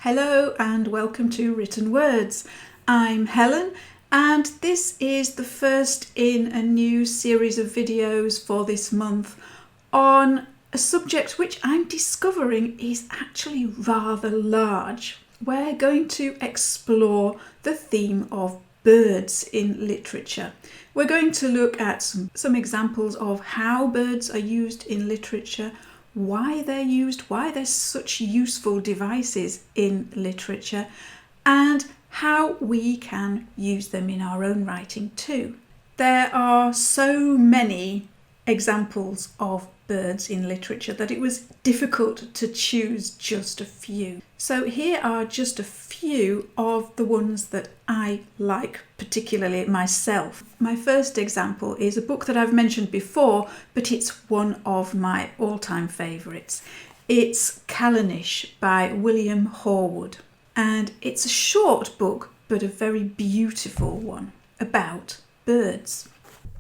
Hello and welcome to Written Words. I'm Helen and this is the first in a new series of videos for this month on a subject which I'm discovering is actually rather large. We're going to explore the theme of birds in literature. We're going to look at some examples of how birds are used in literature, why they're used, why they're such useful devices in literature, and how we can use them in our own writing too. There are so many examples of birds in literature that it was difficult to choose just a few. So here are just a few of the ones that I like particularly myself. My first example is a book that I've mentioned before, but it's one of my all-time favourites. It's Callanish by William Horwood, and it's a short book but a very beautiful one about birds.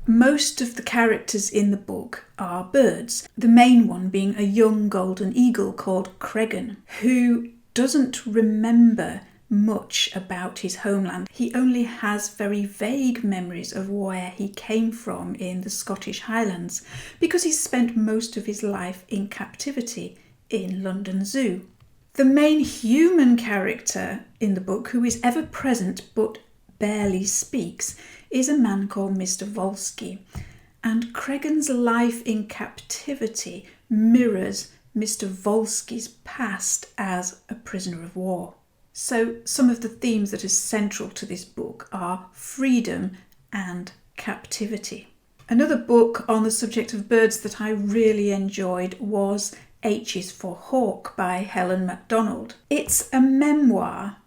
Most of the characters in the book are birds, the main one being a young golden eagle called Cregan, who doesn't remember much about his homeland. He only has very vague memories of where he came from in the Scottish Highlands because he's spent most of his life in captivity in London Zoo. The main human character in the book, who is ever present but barely speaks, is a man called Mr. Volsky, and Cregan's life in captivity mirrors Mr. Volsky's past as a prisoner of war. So some of the themes that are central to this book are freedom and captivity. Another book on the subject of birds that I really enjoyed was H is for Hawk by Helen MacDonald. It's a memoir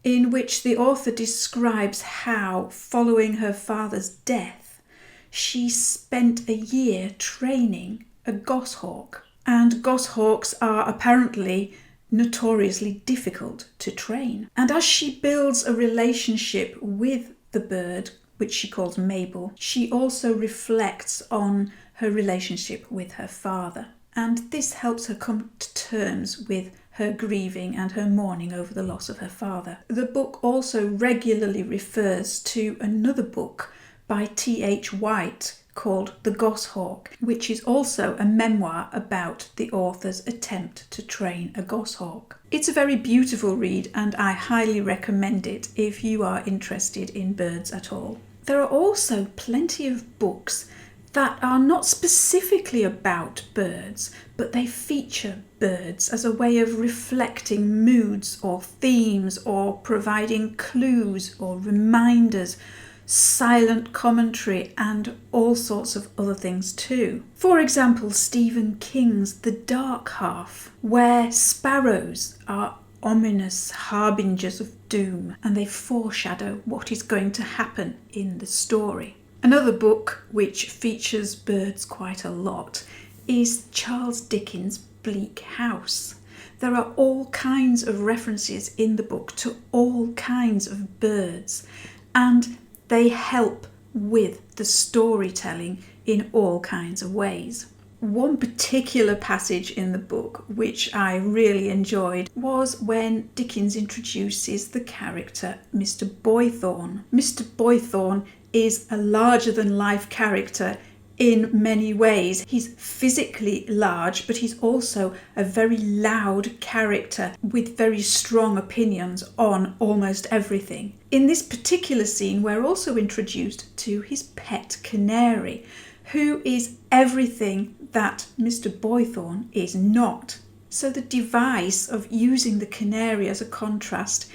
in which the author describes how, following her father's death, she spent a year training a goshawk. And goshawks are apparently notoriously difficult to train. And as she builds a relationship with the bird, which she calls Mabel, she also reflects on her relationship with her father. And this helps her come to terms with her grieving and her mourning over the loss of her father. The book also regularly refers to another book by T.H. White called The Goshawk, which is also a memoir about the author's attempt to train a goshawk. It's a very beautiful read and I highly recommend it if you are interested in birds at all. There are also plenty of books that are not specifically about birds, but they feature birds as a way of reflecting moods or themes or providing clues or reminders, silent commentary and all sorts of other things too. For example, Stephen King's The Dark Half, where sparrows are ominous harbingers of doom and they foreshadow what is going to happen in the story. Another book which features birds quite a lot is Charles Dickens' Bleak House. There are all kinds of references in the book to all kinds of birds, and they help with the storytelling in all kinds of ways. One particular passage in the book which I really enjoyed was when Dickens introduces the character Mr. Boythorn. Mr. Boythorn is a larger-than-life character in many ways. He's physically large, but he's also a very loud character with very strong opinions on almost everything. In this particular scene, we're also introduced to his pet canary, who is everything that Mr. Boythorn is not. So the device of using the canary as a contrast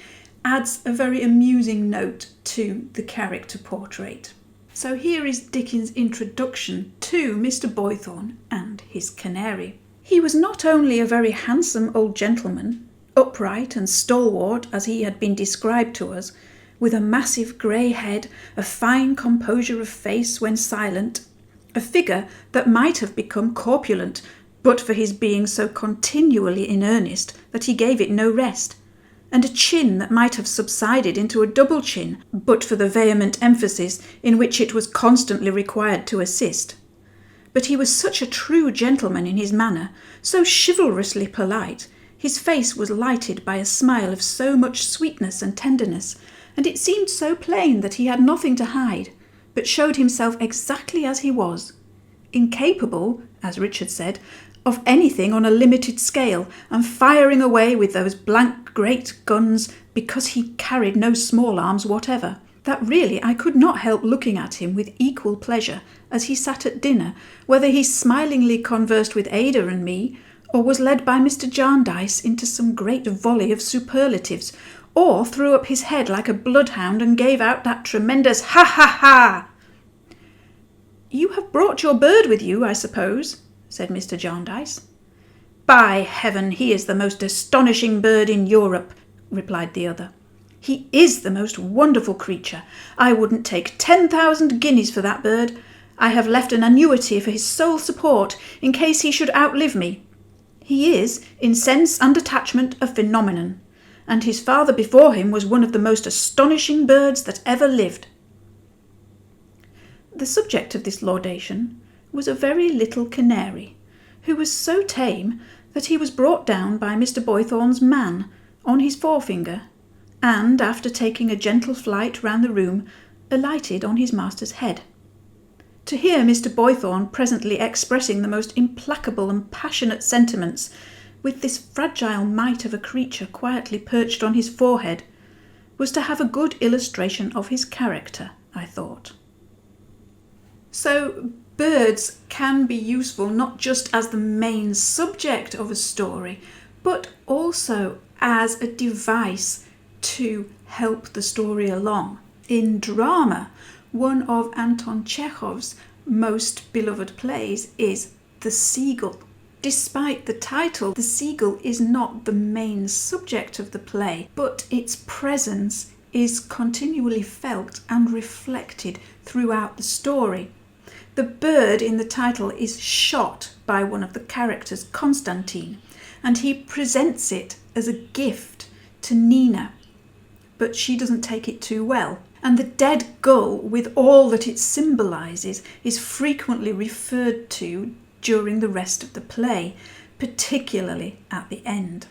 adds a very amusing note to the character portrait. So here is Dickens' introduction to Mr. Boythorn and his canary. He was not only a very handsome old gentleman, upright and stalwart as he had been described to us, with a massive grey head, a fine composure of face when silent, a figure that might have become corpulent but for his being so continually in earnest that he gave it no rest, and a chin that might have subsided into a double chin but for the vehement emphasis in which it was constantly required to assist. But he was such a true gentleman in his manner, so chivalrously polite, His face was lighted by a smile of so much sweetness and tenderness, and it seemed so plain that he had nothing to hide, but showed himself exactly as he was, incapable, as Richard said, of anything on a limited scale, and firing away with those blank great guns because he carried no small arms whatever, that really I could not help looking at him with equal pleasure as he sat at dinner, whether he smilingly conversed with Ada and me, or was led by Mr. Jarndyce into some great volley of superlatives, or threw up his head like a bloodhound and gave out that tremendous "ha ha ha." "You have brought your bird with you, I suppose?" said Mr. Jarndyce. "By heaven, he is the most astonishing bird in Europe," replied the other. "He is the most wonderful creature. I wouldn't take 10,000 guineas for that bird. I have left an annuity for his sole support in case he should outlive me. He is, in sense and attachment, a phenomenon, and his father before him was one of the most astonishing birds that ever lived." The subject of this laudation was a very little canary, who was so tame that he was brought down by Mr. Boythorn's man on his forefinger, and, after taking a gentle flight round the room, alighted on his master's head. To hear Mr. Boythorn presently expressing the most implacable and passionate sentiments, with this fragile mite of a creature quietly perched on his forehead, was to have a good illustration of his character, I thought. So birds can be useful not just as the main subject of a story, but also as a device to help the story along. In drama, one of Anton Chekhov's most beloved plays is The Seagull. Despite the title, the seagull is not the main subject of the play, but its presence is continually felt and reflected throughout the story. The bird in the title is shot by one of the characters, Constantine, and he presents it as a gift to Nina, but she doesn't take it too well. And the dead gull, with all that it symbolises, is frequently referred to during the rest of the play, particularly at the end.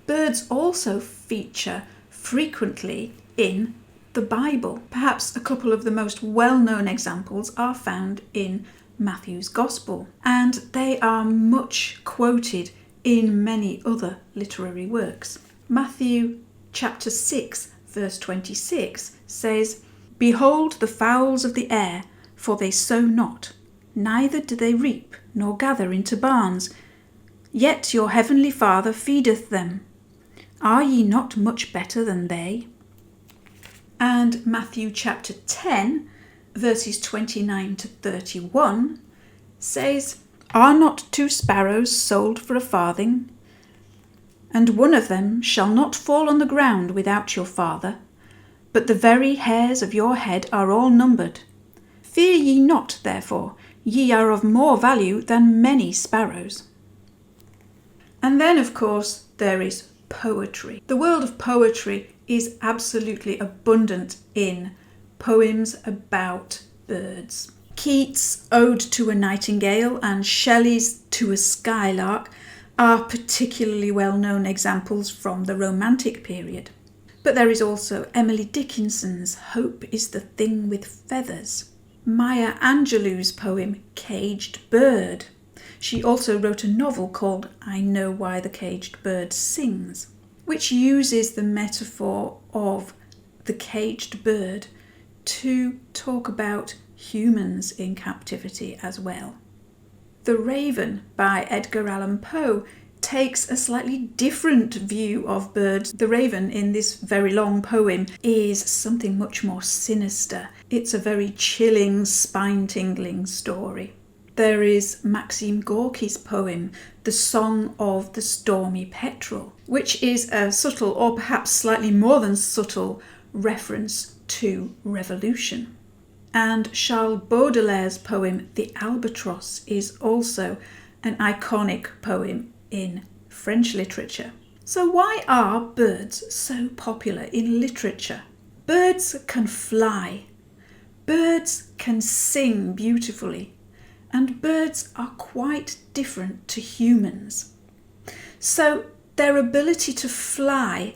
Birds also feature frequently in the Bible. Perhaps a couple of the most well-known examples are found in Matthew's Gospel, and they are much quoted in many other literary works. Matthew chapter 6 verse 26 says, "Behold the fowls of the air, for they sow not, neither do they reap, nor gather into barns, yet your heavenly Father feedeth them. Are ye not much better than they?" And Matthew chapter 10 verses 29 to 31 says, "Are not 2 sparrows sold for a farthing? And one of them shall not fall on the ground without your Father, but the very hairs of your head are all numbered. Fear ye not, therefore, ye are of more value than many sparrows." And then, of course, there is poetry. The world of poetry is absolutely abundant in poems about birds. Keats' Ode to a Nightingale and Shelley's To a Skylark are particularly well-known examples from the Romantic period. But there is also Emily Dickinson's Hope is the Thing with Feathers, Maya Angelou's poem Caged Bird. She also wrote a novel called I Know Why the Caged Bird Sings, which uses the metaphor of the caged bird to talk about humans in captivity as well. The Raven by Edgar Allan Poe takes a slightly different view of birds. The raven in this very long poem is something much more sinister. It's a very chilling, spine-tingling story. There is Maxim Gorky's poem, The Song of the Stormy Petrel, which is a subtle, or perhaps slightly more than subtle, reference to revolution. And Charles Baudelaire's poem, The Albatross, is also an iconic poem in French literature. So why are birds so popular in literature? Birds can fly, birds can sing beautifully, and birds are quite different to humans. So Their ability to fly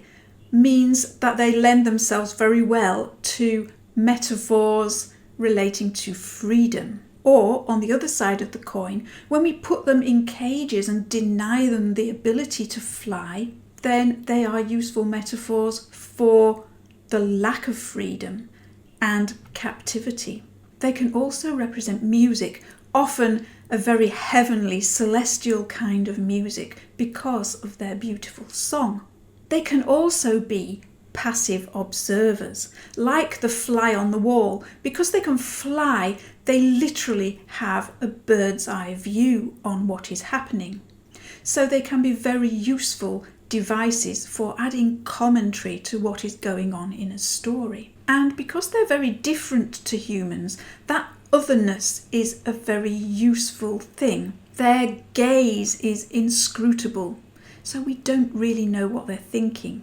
means that they lend themselves very well to metaphors relating to freedom. Or, on the other side of the coin, when we put them in cages and deny them the ability to fly, then they are useful metaphors for the lack of freedom and captivity. They can also represent music, often a very heavenly, celestial kind of music because of their beautiful song. They can also be passive observers, like the fly on the wall. Because they can fly, they literally have a bird's eye view on what is happening. So they can be very useful devices for adding commentary to what is going on in a story. And because they're very different to humans, that otherness is a very useful thing. Their gaze is inscrutable, so we don't really know what they're thinking.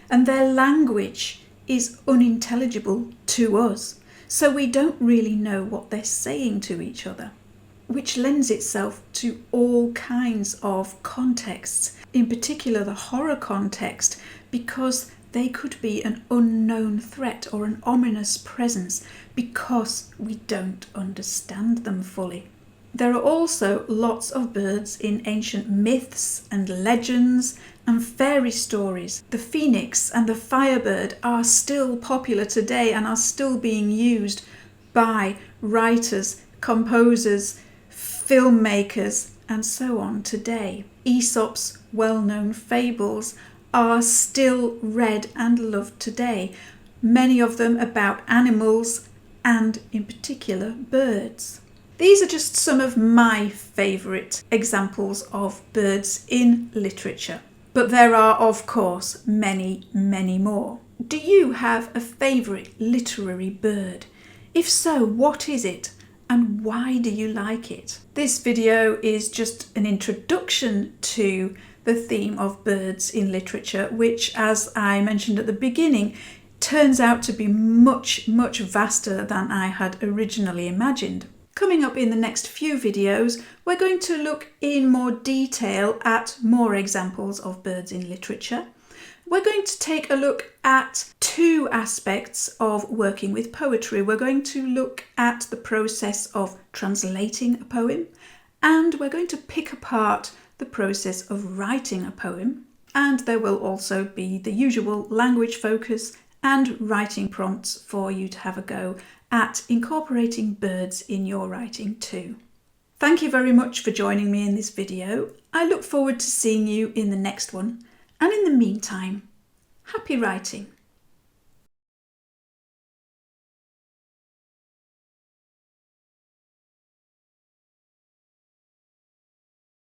And their language is unintelligible to us, so we don't really know what they're saying to each other, which lends itself to all kinds of contexts, in particular the horror context, because they could be an unknown threat or an ominous presence because we don't understand them fully. There are also lots of birds in ancient myths and legends and fairy stories. The phoenix and the firebird are still popular today and are still being used by writers, composers, filmmakers, and so on today. Aesop's well-known fables are still read and loved today, many of them about animals and in particular birds. These are just some of my favourite examples of birds in literature, but there are of course many, many more. Do you have a favourite literary bird? If so, what is it? And why do you like it? This video is just an introduction to the theme of birds in literature, which, as I mentioned at the beginning, turns out to be much, much vaster than I had originally imagined. Coming up in the next few videos, we're going to look in more detail at more examples of birds in literature. We're going to take a look at two aspects of working with poetry. We're going to look at the process of translating a poem, and we're going to pick apart the process of writing a poem. And there will also be the usual language focus and writing prompts for you to have a go at incorporating birds in your writing too. Thank you very much for joining me in this video. I look forward to seeing you in the next one. And in the meantime, happy writing.